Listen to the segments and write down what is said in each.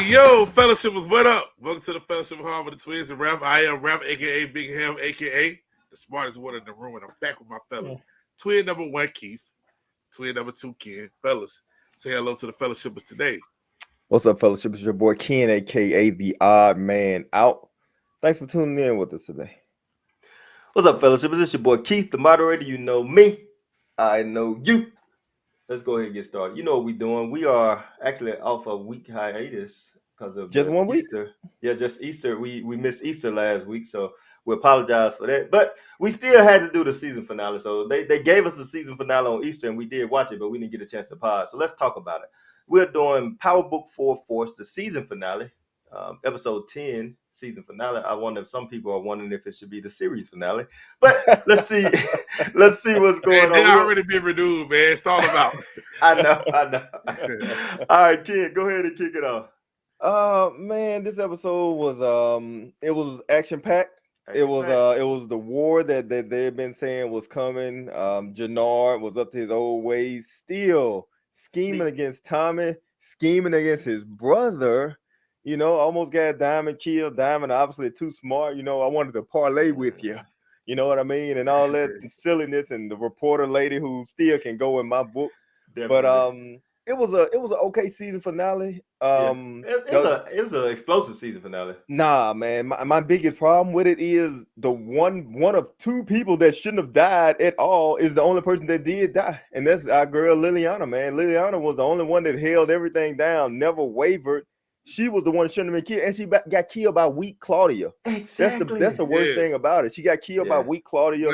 Yo, fellowshippers, what up? Welcome to the Fellowship Home with the Twins and Rap. I am Rap, aka Big Ham, aka the smartest one in the room, and I'm back with my fellas. Twin number one, Keith. Twin number two, Ken. Fellas, say hello to the fellowshippers today. What's up, fellowship? It's your boy Ken, aka the Odd Man Out. Thanks for tuning in with us today. What's up, fellowship? It's your boy Keith, the moderator. You know me. I know you. Let's go ahead and get started. You know what we're doing. We are actually off a week hiatus because of Just 1 week? Easter. Yeah, just Easter. We missed Easter last week, so we apologize for that. But we still had to do the season finale. So they gave us the season finale on Easter, and we did watch it, but we didn't get a chance to pod. So let's talk about it. We're doing Power Book 4 Force, the season finale, episode 10, season finale. I wonder if some people are wondering if it should be the series finale. But let's see. Let's see what's going on. They already been renewed, man. It's all about. I know. All right, Ken, go ahead and kick it off. Man, this episode was it was action packed. It was the war that they had been saying was coming. Jenard was up to his old ways, still scheming against Tommy, scheming against his brother. You know, almost got Diamond killed. Diamond obviously too smart. You know, I wanted to parlay with you. You know what I mean? And all that silliness, and the reporter lady who still can go in my book. Definitely. But it was an okay season finale. It was an explosive season finale. Nah, man. My biggest problem with it is the one of two people that shouldn't have died at all is the only person that did die. And that's our girl Liliana, man. Liliana was the only one that held everything down, never wavered. She was the one that shouldn't have been killed, and she got killed by weak Claudia. Exactly. That's the worst thing about it. She got killed by weak Claudia.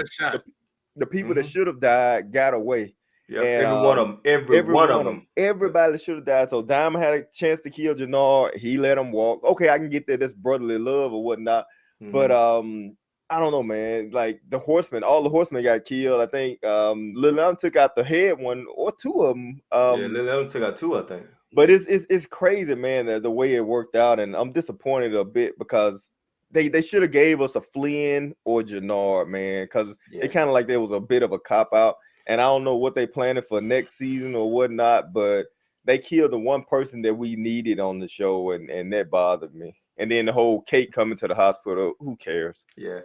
The people that should have died got away. Yeah, every one of them. Everybody should have died. So Diamond had a chance to kill Jenard. He let him walk. Okay, I can get that. That's brotherly love or whatnot. But I don't know, man. Like all the horsemen got killed. I think Liliana took out the head one or two of them. Liliana took out two, I think. But it's crazy, man, the way it worked out, and I'm disappointed a bit because they should have gave us a Flynn or Jenard, man, because it kind of like there was a bit of a cop out, and I don't know what they planning for next season or whatnot, but they killed the one person that we needed on the show, and that bothered me. And then the whole Kate coming to the hospital, who cares? Yeah,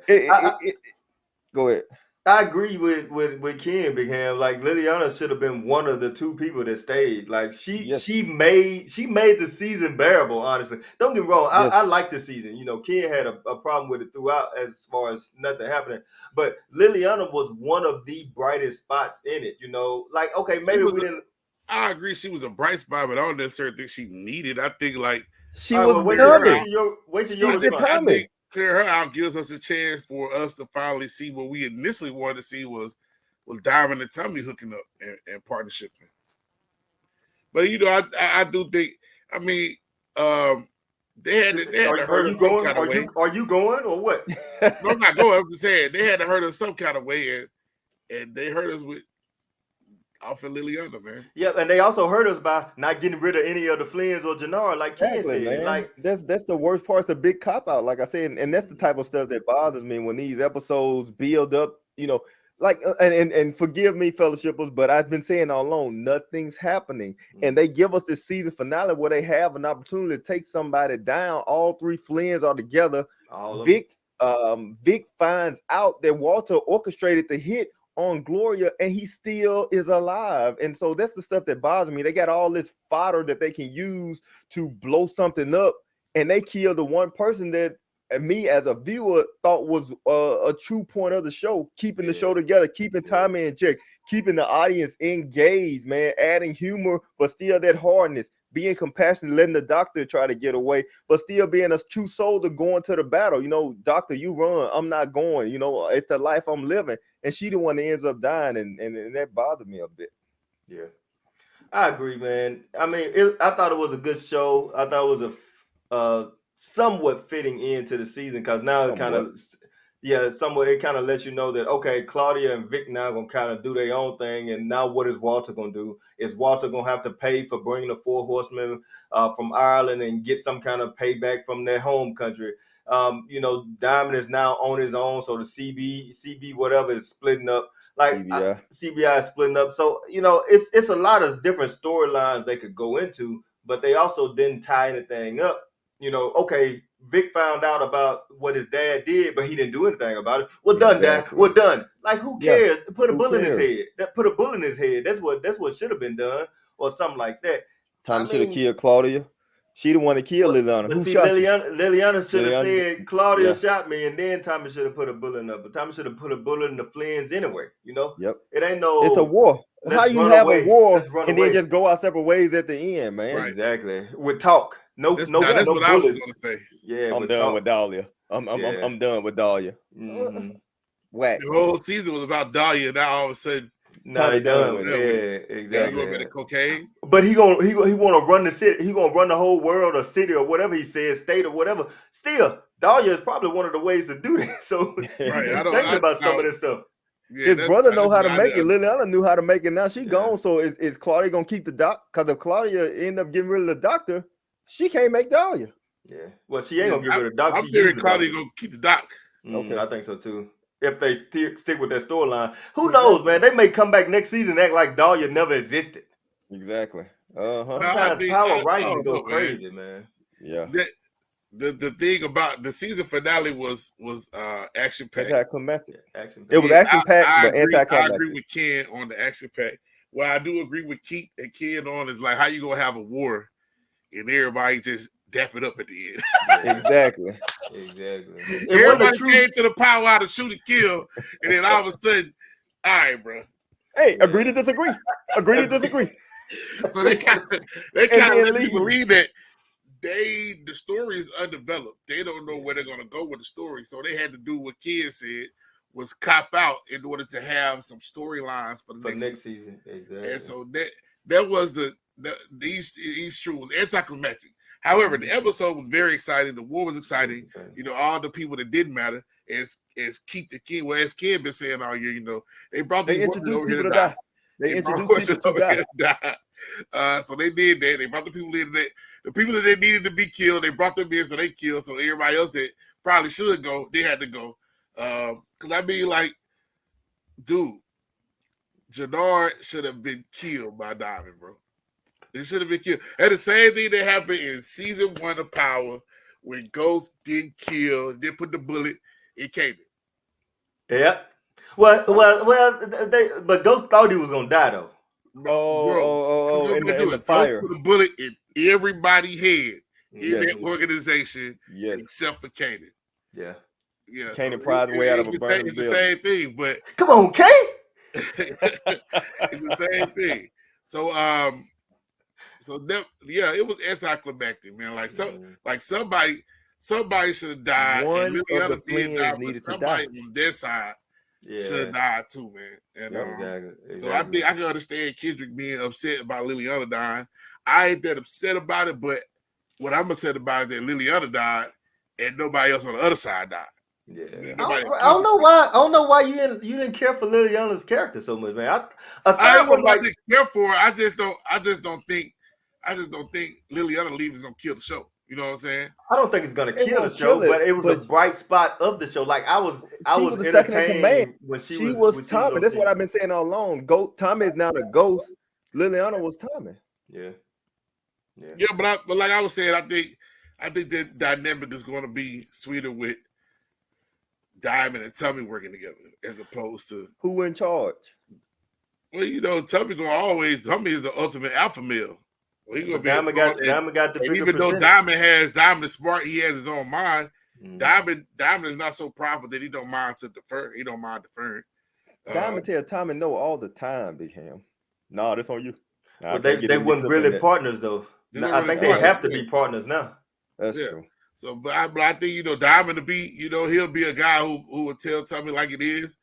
go ahead. I agree with Ken, Big Ham. Like Liliana should have been one of the two people that stayed. Like she made the season bearable. Honestly, don't get me wrong. I like the season. You know, Ken had a problem with it throughout, as far as nothing happening. But Liliana was one of the brightest spots in it. You know, like okay, maybe we didn't. I agree, she was a bright spot, but I don't necessarily think she needed. I think like she was wait till your time. Clear her out gives us a chance for us to finally see what we initially wanted to see was Diamond and Tommy hooking up and partnership. But you know, I do think. I mean, they had to hurt us some kind of way. Are you going or what? No, I'm not going. I'm just saying they had to hurt us some kind of way, and they hurt us with off of Liliana, man. Yeah, and they also hurt us by not getting rid of any of the Flynns or Jenard, like Ken said. Man. Like that's the worst part. It's a big cop out, like I said, and that's the type of stuff that bothers me when these episodes build up. You know, like and forgive me, fellowshippers, but I've been saying all along, nothing's happening, and they give us this season finale where they have an opportunity to take somebody down. All three Flynns are together. Vic finds out that Walter orchestrated the hit on Gloria, and he still is alive. And so that's the stuff that bothers me. They got all this fodder that they can use to blow something up, and they kill the one person that me as a viewer thought was a true point of the show, keeping the show together, keeping Tommy in check, keeping the audience engaged, man, adding humor, but still that hardness, being compassionate, letting the doctor try to get away, but still being a true soldier going to the battle. You know, doctor, you run, I'm not going. You know, it's the life I'm living. And she the one that ends up dying, and that bothered me a bit. Yeah, I agree, man. I mean, I thought it was a good show. I thought it was a somewhat fitting into the season, because now it kind of, somewhat it kind of lets you know that, okay, Claudia and Vic now going to kind of do their own thing, and now what is Walter going to do? Is Walter going to have to pay for bringing the four horsemen from Ireland and get some kind of payback from their home country? You know, Diamond is now on his own, so the CB whatever is splitting up. Like CBI is splitting up. So, you know, it's a lot of different storylines they could go into. but they also didn't tie anything up. You know, okay, Vic found out about what his dad did, but he didn't do anything about it. Well, done, Dad. Well, done. Like, who cares? Put a bullet in his head. Put a bullet in his head. That's what should have been done, or something like that. Tommy should have killed Claudia. She the one that killed Liliana. Who shot Liliana should have said Claudia shot me, and then Tommy should have put a bullet in her. But Tommy should have put a bullet in the Flynns anyway. You know. Yep. It ain't no. It's a war. How you have a war and then just go our separate ways at the end, man? Right. Exactly. With talk. That's what I was gonna say. Yeah, I'm done with Dahlia. I'm done with Dahlia. Mm-hmm. Whack. The whole season was about Dahlia. Now all of a sudden, now they done with it. Yeah, exactly. A little bit of cocaine. But he want to run the city. He gonna run the whole world or city or whatever he says, state or whatever. Still, Dahlia is probably one of the ways to do that. So right. Thinking about some of this stuff. Yeah, his brother know how to make it. Liliana knew how to make it. Now she gone. So is Claudia gonna keep the doc? Because if Claudia end up getting rid of the doctor, she can't make Dahlia. Yeah. Well, she ain't gonna get rid of the doctor. I'm thinking Claudia gonna keep the doc. Okay, I think so too. If they stick with that storyline, who knows, man? They may come back next season and act like Dahlia never existed. Exactly. Sometimes power writing go crazy, man. Yeah. The thing about the season finale was action packed. Anticlimactic. It was action packed, but anticlimactic. I agree with Ken on the action pack. Well, I do agree with Keith and Ken on is like how you gonna have a war and everybody just dap it up at the end. Exactly. Everybody came to the powwow to shoot and kill, and then all of a sudden, all right, bro. Hey, agree to disagree. Agree to disagree. So they kind of let me believe that the story is undeveloped. They don't know where they're gonna go with the story, so they had to do what Ken said was cop out in order to have some storylines for the next season. Exactly. And so that was these true anticlimactic. However, the episode was very exciting. The war was exciting. You know, all the people that didn't matter, as Keith the King, well, as Ken been saying all year, you know, they brought these women over here to die. They introduced people to die. So they did that. They brought the people in. The people that they needed to be killed, they brought them in, so they killed. So everybody else that probably should go, they had to go. Because I mean, like, dude, Jenard should have been killed by Diamond, bro. It should have been killed. And the same thing that happened in season 1 of Power when Ghost didn't kill, didn't put the bullet in Kanan. Yeah. Well, but Ghost thought he was gonna die though. In the fire. Ghost put a bullet in everybody's head in that organization except for Kanan. Yeah. Yeah. Kanan pried way out of a burning It's the same thing, but come on, Kay. It's the same thing. So it was anticlimactic, man. Like somebody should have died. One and really of the Flynns needed to die. On their side should have died too, man. And exactly. So I think I can understand Kendrick being upset about Liliana dying. I ain't that upset about it, but what I'm upset about is that Liliana died and nobody else on the other side died. Yeah, I don't know why you didn't care for Liliana's character so much, man. I didn't care for her. I just don't think Liliana leaving is gonna kill the show. You know what I'm saying? I don't think it's gonna kill the show, but it was a bright spot of the show. Like I was entertained when she was Tommy. That's what I've been saying all along. Tommy is now the ghost. Liliana was Tommy. Yeah, but like I was saying, I think that dynamic is going to be sweeter with Diamond and Tommy working together as opposed to who in charge. Well, you know, Tommy is the ultimate alpha male. Well, he gonna be Diamond got the bigger even though Diamond is smart, he has his own mind. Diamond is not so powerful that he don't mind to defer. He don't mind deferring. Diamond tell Tommy no all the time, Big Ham. No, that's on you. Nah, well, they weren't really partners though. I think they have to be partners now. That's true. So, but I think, you know, Diamond to be, you know, he'll be a guy who will tell Tommy like it is,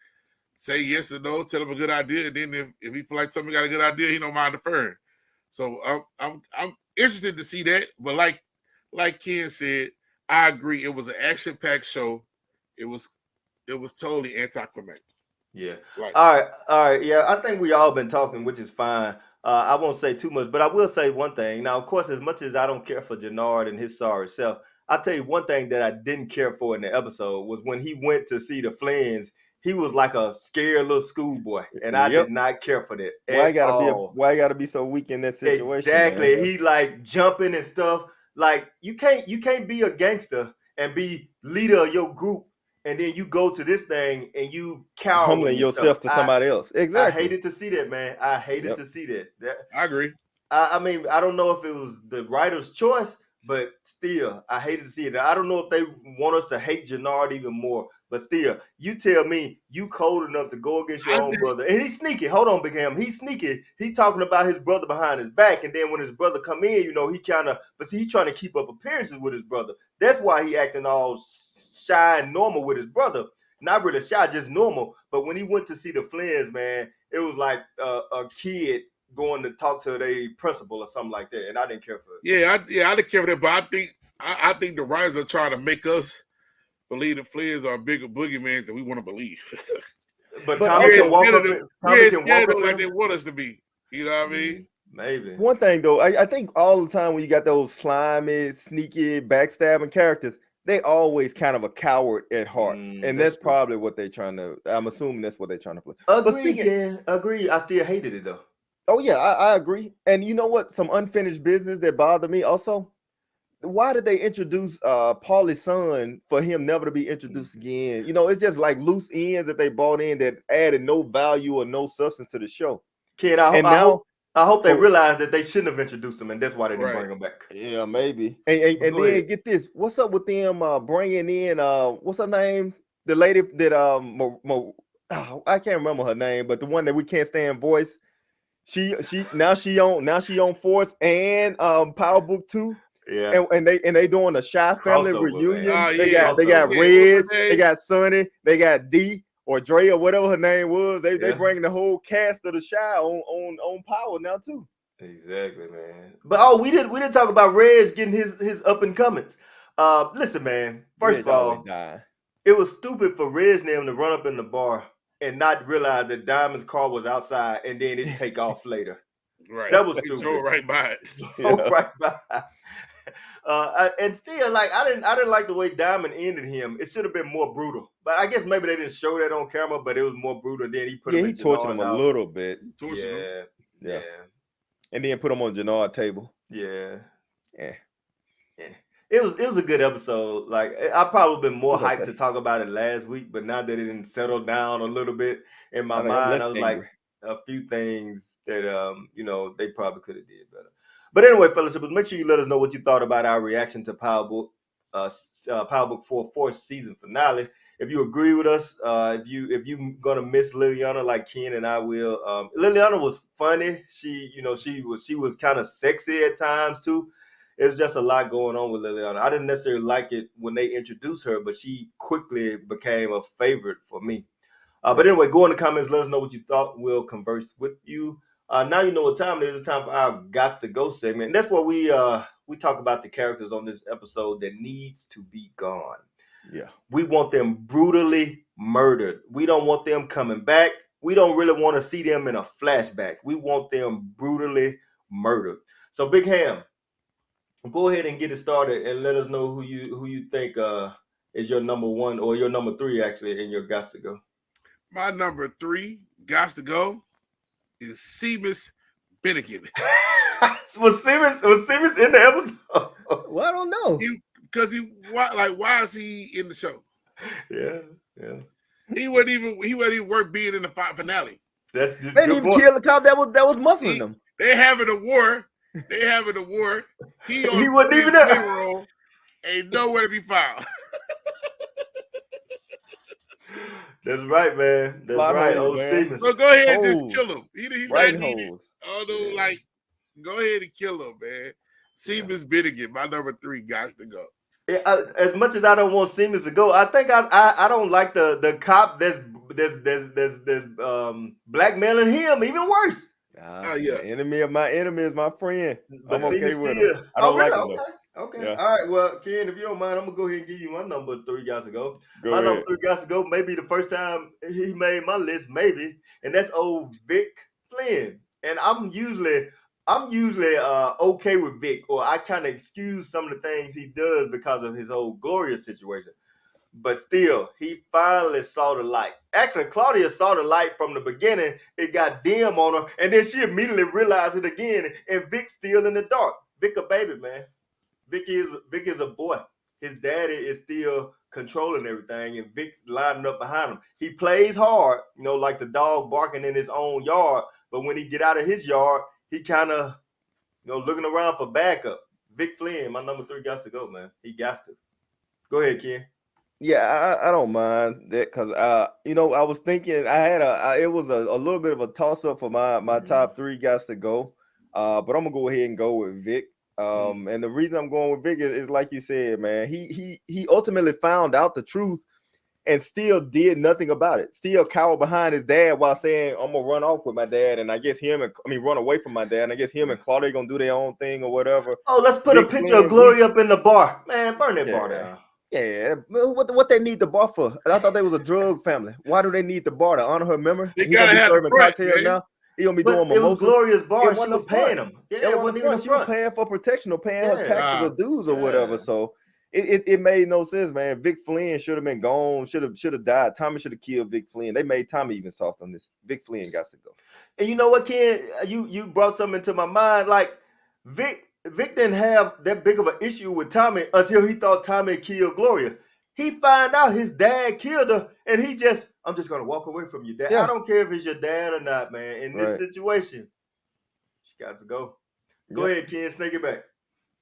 say yes or no, tell him a good idea, and then if he feel like Tommy got a good idea, he don't mind deferring. So I'm interested to see that. But like Ken said, I agree. It was an action-packed show. It was totally anticlimactic. Yeah. All right. Yeah, I think we all been talking, which is fine. I won't say too much, but I will say one thing. Now, of course, as much as I don't care for Jenard and his sorry self, I'll tell you one thing that I didn't care for in the episode was when he went to see the Flynns, he was like a scared little schoolboy, and I did not care for that at all. Why you gotta be so weak in that situation? Exactly. Man? He like jumping and stuff. Like you can't be a gangster and be leader of your group, and then you go to this thing and you cower humbling yourself to somebody else. Exactly. I hated to see that, man. I hated to see that. I agree. I mean, I don't know if it was the writer's choice, but still, I hated to see it. I don't know if they want us to hate Jenard even more, but still, you tell me you cold enough to go against your own brother. And he's sneaky. Hold on, Big Ham. He's sneaky. He talking about his brother behind his back. And then when his brother come in, you know, he kind of, but see, he trying to keep up appearances with his brother. That's why he acting all shy and normal with his brother. Not really shy, just normal. But when he went to see the Flynns, man, it was like a kid going to talk to their principal or something like that, and I didn't care for it. I didn't care for that, but I think the writers are trying to make us believe the Flynns are bigger boogeyman than we want to believe. But Tommy can walk up like they want us to be. You know what I mean? Maybe. One thing though, I think all the time when you got those slimy, sneaky, backstabbing characters, they always kind of a coward at heart, and that's probably what they're trying to. I'm assuming that's what they're trying to play. Agree. I still hated it though. Oh yeah, I agree. And you know what? Some unfinished business that bothered me also. Why did they introduce Paulie's son for him never to be introduced again? You know, it's just like loose ends that they brought in that added no value or no substance to the show. Kid, I hope they realized that they shouldn't have introduced him, and that's why they didn't bring him back. Yeah, maybe. And then get this: what's up with them bringing in what's her name? The lady that I can't remember her name, but the one that we can't stand voice. She on Force and Power Book 2. Yeah, and they doing a Shy family reunion. They got Reg, they got Sonny, they got D or Dre or whatever her name was. They bringing the whole cast of the Shy on Power now too. Exactly, man. But we didn't talk about Reg getting his up and comings. Listen, man. First of all, it was stupid for Reg's name to run up in the bar and not realize that Diamond's car was outside and then it take off later. Right. That was stupid. Drove right by it. Right by. And still, like I didn't like the way Diamond ended him. It should have been more brutal. But I guess maybe they didn't show that on camera, but it was more brutal. Then he put him in Jenard's tortured him house. a little bit. Yeah. And then put him on Jenard's table. Yeah. It was a good episode. Like I probably been more hyped to talk about it last week, but now that it didn't settle down a little bit in my mind, I was like a few things that they probably could have did better. But anyway, fellas, make sure you let us know what you thought about our reaction to Power Book 4 4th season finale. If you agree with us, if you gonna miss Liliana like Ken and I will, Liliana was funny. She was kind of sexy at times too. It was just a lot going on with Liliana. I didn't necessarily like it when they introduced her, but she quickly became a favorite for me. But anyway, go in the comments. Let us know what you thought. We'll converse with you. Now you know what time it is. It's time for our Gots to Go segment. And that's where we talk about the characters on this episode that needs to be gone. Yeah. We want them brutally murdered. We don't want them coming back. We don't really want to see them in a flashback. We want them brutally murdered. So Big Ham, go ahead and get it started and let us know who you think is your number one or your number three actually in your Gots to Go. My number 3 Gots to Go is Seamus Bennigan. was Seamus in the episode? Well, I don't know. Why is he in the show? Yeah. He wasn't even worth being in the finale. They didn't even kill the cop that was muscling them. They having a war. He wasn't even there. Ain't nowhere to be found. That's right, man. That's right. Old Seamus. So go ahead and just kill him. He's right not needed. Go ahead and kill him, man. Seamus Bennigan, my number 3 Gots to Go. As much as I don't want Seamus to go, I think I don't like the cop that's blackmailing him even worse. Enemy of my enemy is my friend. But I'm okay with him. I don't like him. Okay. Yeah. All right. Well, Ken, if you don't mind, I'm gonna go ahead and give you my number 3 Gots to Go. My number 3 Gots to Go. Maybe the first time he made my list, maybe, and that's old Vic Flynn. And I'm usually okay with Vic, or I kind of excuse some of the things he does because of his whole Gloria situation. but still, he finally saw the light. Actually, Claudia saw the light from the beginning. It got dim on her, and then she immediately realized it again. And Vic's still in the dark. Vic a baby, man. Vic is a boy. His daddy is still controlling everything, and Vic's lining up behind him. He plays hard, like the dog barking in his own yard. But when he get out of his yard, he kind of, looking around for backup. Vic Flynn, my number 3, got to go, man. He got to. Go ahead, Ken. Yeah, I don't mind that because I was thinking I had it was a little bit of a toss up for my top 3 guys to go, but I'm gonna go ahead and go with Vic. And the reason I'm going with Vic is like you said, man. He ultimately found out the truth and still did nothing about it. Still cowered behind his dad while saying, "I'm gonna run off with my dad," and I guess run away from my dad. And I guess him and Claudia gonna do their own thing or whatever. Oh, let's put Vic a picture of Glory up in the bar, man. Burn that bar down. Yeah, what they need the bar for? I thought they was a drug family. Why do they need the bar to honor her memory? They gotta have the front, man. Now. He gonna be doing mimosa. It was Gloria's bar. She was paying him. Yeah, it wasn't even the front. She was paying for protection or paying her taxes or dues or whatever. So it made no sense, man. Vic Flynn should have been gone. Should have died. Tommy should have killed Vic Flynn. They made Tommy even soft on this. Vic Flynn got to go. And you know what, Ken? You brought something to my mind. Like Vic didn't have that big of an issue with Tommy until he thought Tommy killed Gloria. He found out his dad killed her, and I'm just gonna walk away from your dad. Yeah. I don't care if it's your dad or not, man. In this situation, she got to go. Go ahead, Ken, snake it back.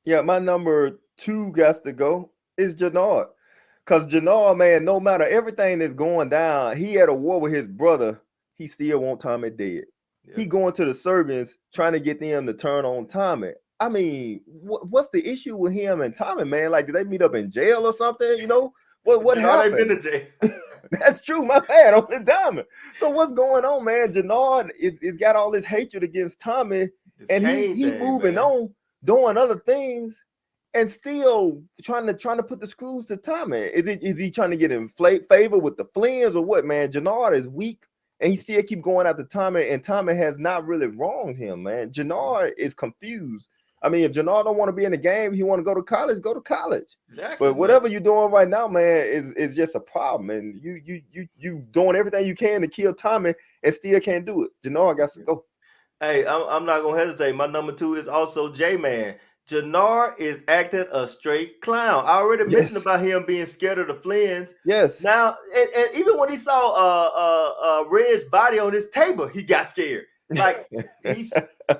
Yeah, my number 2 got to go is Jenard. Because Jenard, man, no matter everything that's going down, he had a war with his brother. He still want Tommy dead. Yeah. He going to the Serbians trying to get them to turn on Tommy. I mean, what's the issue with him and Tommy, man? Like, did they meet up in jail or something? What happened? They've been to jail. That's true, my bad. On the diamond. So what's going on, man? Jenard is got all this hatred against Tommy, and he moving on, doing other things, and still trying to put the screws to Tommy. Is he trying to get in favor with the Flynns or what, man? Jenard is weak, and he still keep going after Tommy, and Tommy has not really wronged him, man. Jenard is confused. I mean, if Jenard don't want to be in the game, he want to go to college, go to college. Exactly. But whatever you're doing right now, man, is just a problem. And you doing everything you can to kill Tommy and still can't do it. Jenard got to go. Hey, I'm not gonna hesitate. My number 2 is also J-Man. Jenard is acting a straight clown. I already mentioned about him being scared of the Flynns. Yes. Now, and even when he saw Red's body on his table, he got scared. Like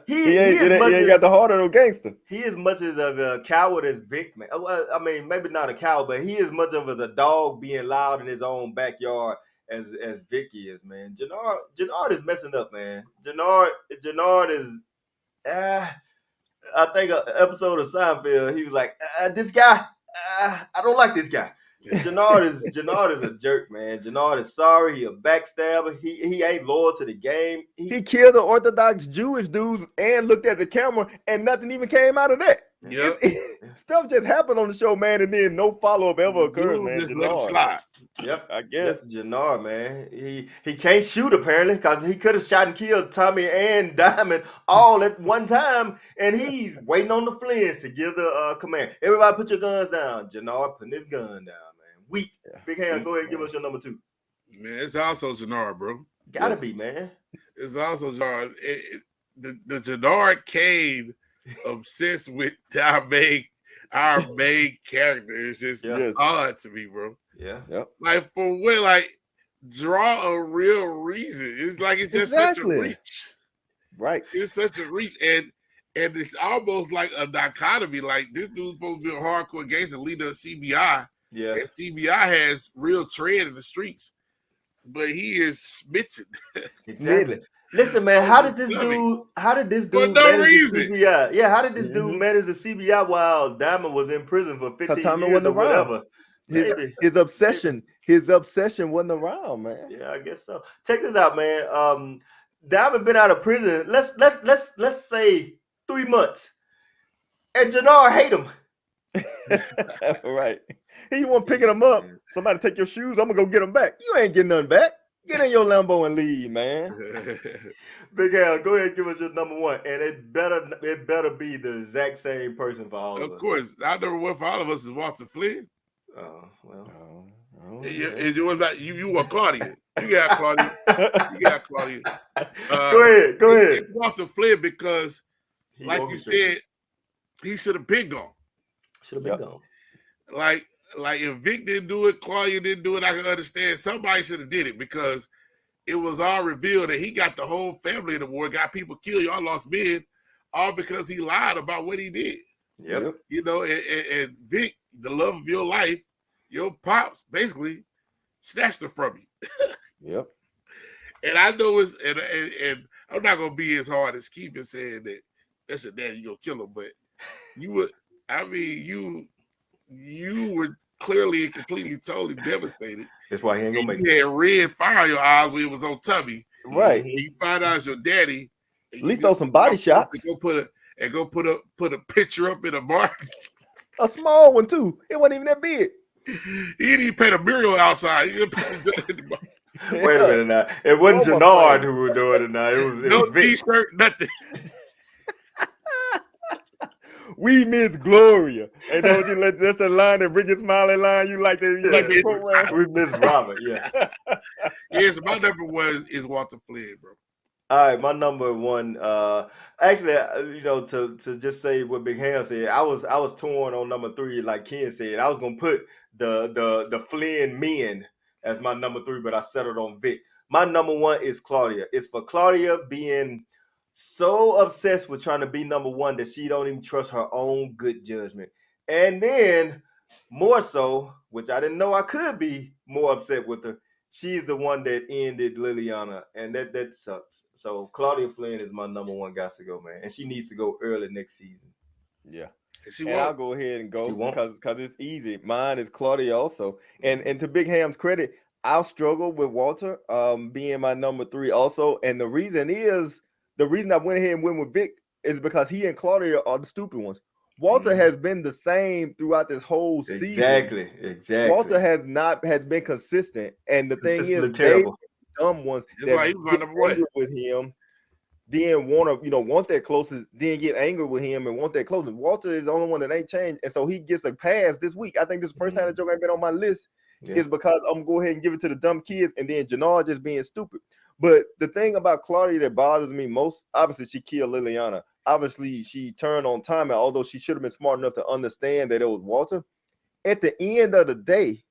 he ain't got the heart of a gangster. He is much as a coward as Vic, man. Well, I mean, maybe not a coward, but he is much of as a dog being loud in his own backyard as Vic is, man. Jenard is messing up, man. Jenard is I think an episode of Seinfeld, he was like, this guy, I don't like this guy. Jenard is a jerk, man. Jenard is sorry. He a backstabber. He ain't loyal to the game. He killed the Orthodox Jewish dudes and looked at the camera, and nothing even came out of that. Yep. Stuff just happened on the show, man, and then no follow-up ever occurred, man. Just let him slide. Yep, I guess. Jenard, man. He can't shoot apparently because he could have shot and killed Tommy and Diamond all at one time, and he's waiting on the Flynns to give the command. Everybody put your guns down. Jenard putting his gun down, man. Weak. Yeah. Big Hand, go ahead and give us your number 2. Man, it's also Jenard, bro. Gotta be, man. It's also Jenard. The Jenard came obsessed with our main character. It's just odd to me, bro. Yeah. Yep. Like, for what? Like, draw a real reason. It's like it's just such a reach. Right. It's such a reach. And it's almost like a dichotomy. Like, this dude's supposed to be a hardcore gangster leader of CBI. Yeah. And CBI has real tread in the streets. But he is smitten. Exactly. Listen, man, how did this dude manage the CBI? Yeah, how did this dude manage the CBI while Diamond was in prison for 15 years or whatever? His obsession wasn't around, man. Yeah, I guess so. Check this out, man. Diamond been out of prison. Let's say 3 months, and Jenard hate him. Right. He want picking him up. Somebody take your shoes. I'm gonna go get them back. You ain't getting nothing back. Get in your Lambo and leave, man. Big Al, go ahead and give us your number 1. And it better be the exact same person for all of us. Of course. Our number 1 for all of us is Walter Flynn. Oh, well. It was like you were Claudia. You got Claudia. You got Claudia. Go ahead. It's Walter Flynn because, like you said, he should have been gone. Should have been gone. Like if Vic didn't do it, Claudia didn't do it, I can understand. Somebody should have did it because it was all revealed that he got the whole family in the war, got people killed, y'all lost men, all because he lied about what he did. Yep. You know, and Vic, the love of your life, your pops basically snatched her from you. Yep. And I know it's and I'm not gonna be as hard as Keith is saying that that's a daddy, you gonna kill him, but you would, I mean, you were clearly and completely totally devastated. That's why he ain't gonna make it. You had red fire in your eyes when it was on Tubby. Right. And you find out it's your daddy. At least throw some body shots. Go put a picture up in a bar. A small one too. It wasn't even that big. He didn't even paint a mural outside. He put it in the bar. Wait a minute now. It wasn't Jenard who was doing it now. It was no Vic. T-shirt, nothing. We miss Gloria. And that's the line, the Bridget Smiley line. You like the program? We miss Robert. Yeah. Yes, my number one is Walter Flynn, bro. All right, my number one. Actually, to just say what Big Ham said, I was torn on number 3, like Ken said. I was gonna put the Flynn men as my number 3, but I settled on Vic. My number 1 is Claudia. It's for Claudia being so obsessed with trying to be number 1 that she don't even trust her own good judgment. And then more so, which I didn't know I could be more upset with her, she's the one that ended Liliana, and that sucks. So Claudia Flynn is my number 1 got to go, man. And she needs to go early next season. Yeah. And I'll go ahead and go because it's easy. Mine is Claudia also. And to Big Ham's credit, I'll struggle with Walter being my number 3 also. And the reason I went ahead and went with Vic is because he and Claudia are the stupid ones. Walter has been the same throughout this whole season. Exactly. Walter has been consistent. And the thing is, terrible. They dumb ones that's why he was my number 1 with him. Then want that closest, then get angry with him and want that closest. Walter is the only one that ain't changed, and so he gets a pass this week. I think this is the first time the joke ain't been on my list is because I'm gonna go ahead and give it to the dumb kids, and then Jenard just being stupid. But the thing about Claudia that bothers me most, obviously she killed Liliana. Obviously she turned on time, and although she should have been smart enough to understand that it was Walter, at the end of the day,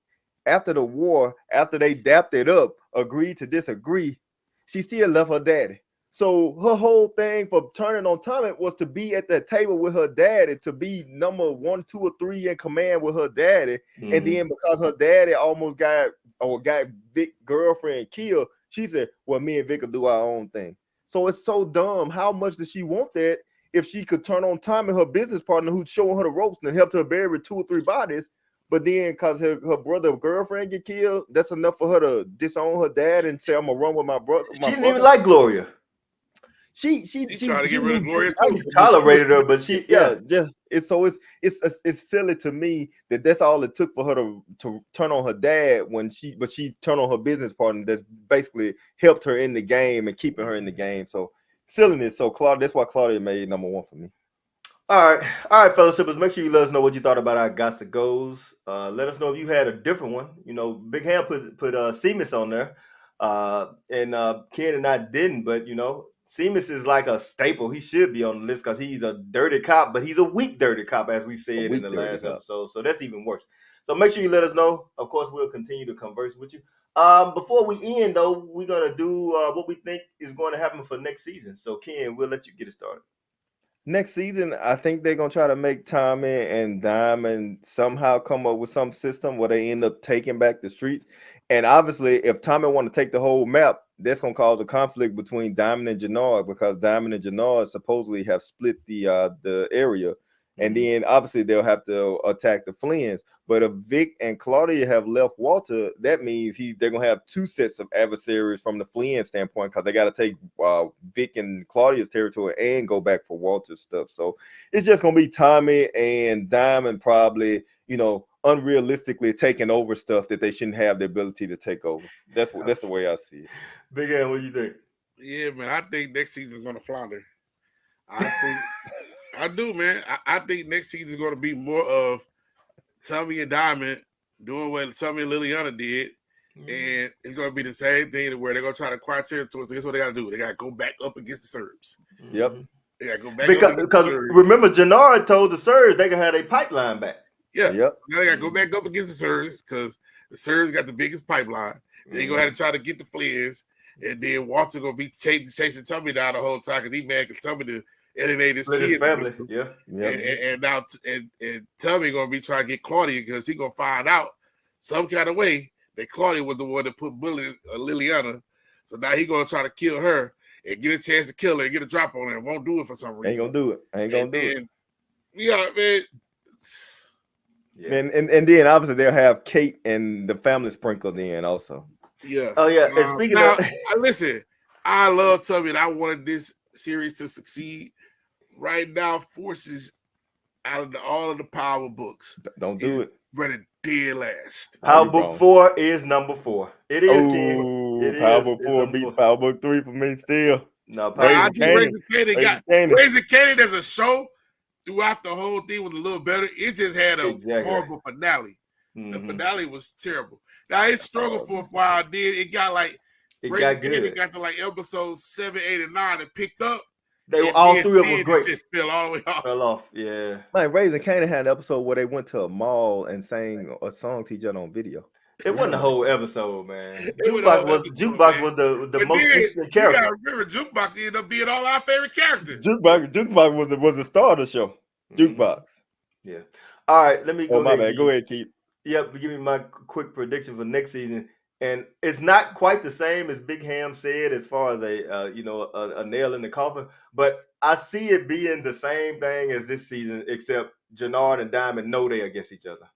after the war, after they dapped it up, agreed to disagree, she still left her daddy. So her whole thing for turning on Tommy was to be at that table with her daddy, to be number 1, 2, or 3 in command with her daddy. Mm-hmm. And then because her daddy almost got Vic's girlfriend killed, she said, well, me and Vic will do our own thing. So it's so dumb. How much does she want that if she could turn on Tommy, her business partner, who's showing her the ropes and helped her bury 2 or 3 bodies? But then because her brother girlfriend get killed, that's enough for her to disown her dad and say, I'm going to run with my brother. She didn't even like Gloria. She tried to get rid of Gloria too. Tolerated her, but it's silly to me that that's all it took for her to turn on her dad but she turned on her business partner that basically helped her in the game and keeping her in the game. So silliness. So Claudia, that's why Claudia made number 1 for me. All right, fellowshippers. Make sure you let us know what you thought about our Gots to Goes. Let us know if you had a different one. You know, Big Ham put Seamus on there, and Ken and I didn't, but Seamus is like a staple. He should be on the list because he's a dirty cop, but he's a weak dirty cop, as we said in the last episode. So that's even worse. So make sure you let us know. Of course, we'll continue to converse with you. Before we end, though, we're going to do what we think is going to happen for next season. So, Ken, we'll let you get it started. Next season, I think they're going to try to make Tommy and Diamond somehow come up with some system where they end up taking back the streets. And obviously, if Tommy want to take the whole map, that's going to cause a conflict between Diamond and Jenard because Diamond and Jenard supposedly have split the area. And then obviously they'll have to attack the Flynns. But if Vic and Claudia have left Walter, that means they're going to have 2 sets of adversaries from the Flynn standpoint because they got to take Vic and Claudia's territory and go back for Walter's stuff. So it's just going to be Tommy and Diamond probably, unrealistically taking over stuff that they shouldn't have the ability to take over. That's the way I see it. Big Ant, what do you think? Yeah, man, I think next season is going to flounder. I do, man. I think next season is going to be more of Tommy and Diamond doing what Tommy and Liliana did. And it's going to be the same thing where they're going to try to acquire territory. So guess what they got to do? They got to go back up against the Serbs. Yep. They got to go back because remember, Jenard told the Serbs they could have a pipeline back. Yeah. Yep. So now they got to go back up against the Serbs because the Serbs got the biggest pipeline. Then you're going to have to try to get the Flynns. And then Walter going to be chasing Tommy down the whole time because he mad because Tommy to alienate his kids. Family. Yeah. And now Tommy going to be trying to get Claudia because he going to find out some kind of way that Claudia was the one that put bully Liliana. So now he going to try to kill her and get a chance to kill her and get a drop on her and won't do it for some reason. Ain't going to do it. Ain't going to do it. Yeah, man. Yeah. And then obviously they'll have Kate and the family sprinkled in also. Yeah. Oh, yeah. And speaking now, of... listen, I love Tommy and I wanted this series to succeed. Right now, Forces out of all of the Power books. Don't do it. Running dead last. Power Book 4 is number 4. It is, King. Power Book 4 beats Power Book 3 for me still. No, Raising Kanan as a show throughout the whole thing was a little better. It just had a horrible finale. The finale was terrible. Now it struggled for a while. It got like got good. It got to like episodes 7, 8, and 9 and picked up. They were all 3 of them was great. Just fell all the way off. Fell off, yeah. Man, Raising Kanan had an episode where they went to a mall and sang a song to each other on video. It wasn't a whole episode, man. Jukebox was the most interesting character. You gotta remember, Jukebox ended up being all our favorite characters. Jukebox was the star of the show. Jukebox. Yeah. All right, let me go. My bad. Go ahead, Keith. Yep, give me my quick prediction for next season. And it's not quite the same as Big Ham said as far as a nail in the coffin, but I see it being the same thing as this season, except Jenard and Diamond know they're against each other.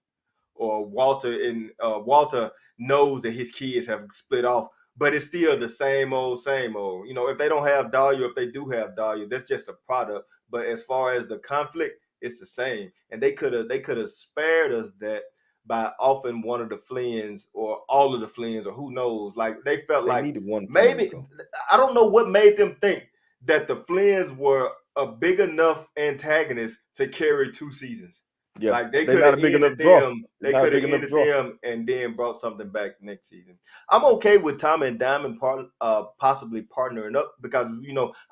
Or Walter knows that his kids have split off, but it's still the same old. If they don't have Dahlia, if they do have Dahlia, that's just a product. But as far as the conflict, it's the same. And they could have spared us that by offering one of the Flynns or all of the Flynns or who knows. Like they felt like maybe I don't know what made them think that the Flynns were a big enough antagonist to carry 2 seasons. Yeah, like they could have ended them. They could have ended them and then brought something back next season. I'm okay with Tommy and Diamond possibly partnering up because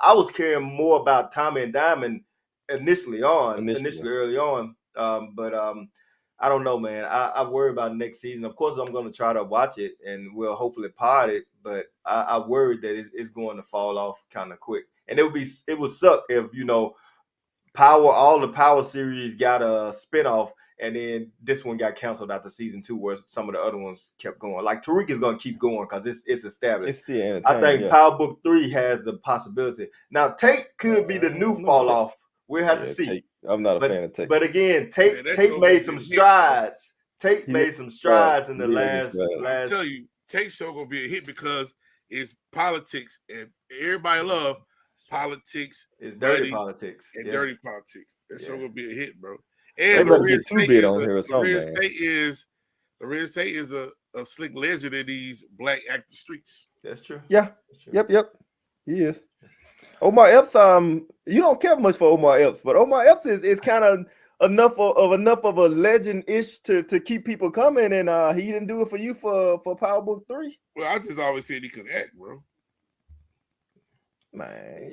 I was caring more about Tommy and Diamond initially early on. But I don't know, man. I worry about next season. Of course, I'm going to try to watch it and we'll hopefully pod it. But I worry that it's going to fall off kind of quick. And it would suck if all the Power series got a spinoff, and then this one got canceled after season 2, where some of the other ones kept going. Like Tariq is going to keep going because it's established. I think Power Book 3 has the possibility. Now Tate could be the new fall off. We'll have to see. Tate. I'm not a fan of Tate. But again, Tate made some strides. Tate made some strides in the last. I tell you, Tate's show gonna be a hit because it's politics, and everybody love politics. It's dirty politics and dirty politics. That show gonna be a hit, bro. And the Riz Tate is a slick legend in these black actor streets. That's true. Yeah. That's true. Yep. He is. Omar Epps, you don't care much for Omar Epps, but Omar Epps is kind of enough of a legend-ish to keep people coming, and he didn't do it for you for Power Book 3. Well, I just always said he could act, bro. Man,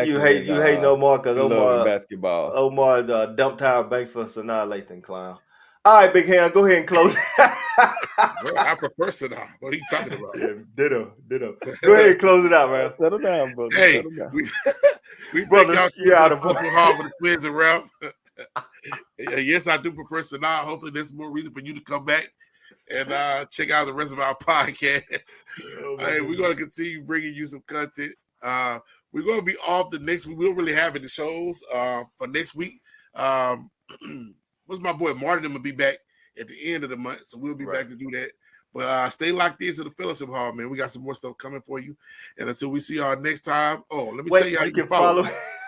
you hate Omar because Omar basketball. Omar dumped Tyra Banks for Sanaa Lathan clown. All right, Big Hand, go ahead and close. Bro, I prefer Sanaa. What are you talking about? Yeah, ditto. Go ahead and close it out, man. Settle down, brother. Hey, we brother, you out of hard with the Twins around. Yes, I do prefer Sanaa. Hopefully, there's more reason for you to come back and check out the rest of our podcast. Hey, we're going to continue bringing you some content. We're going to be off the next week. We don't really have any shows for next week. What's my boy Martin? I'm going to be back at the end of the month, so we'll be back to do that. But stay locked into the Fellowship Hall, man. We got some more stuff coming for you. And until we see y'all next time, let me tell you how you can follow.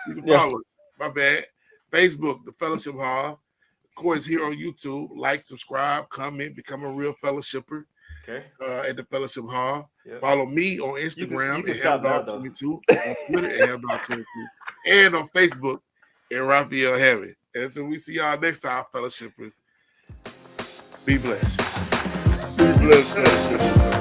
You can follow us. My bad. Facebook, the Fellowship Hall. Of course, here on YouTube. Like, subscribe, comment, become a real fellowshipper. Okay. At the Fellowship Hall. Yep. Follow me on Instagram at HamDog22, on Twitter at HamDog22, and on Facebook at Raphael Heavy. And until we see y'all next time, fellowshippers. Be blessed. Be blessed, fellowship.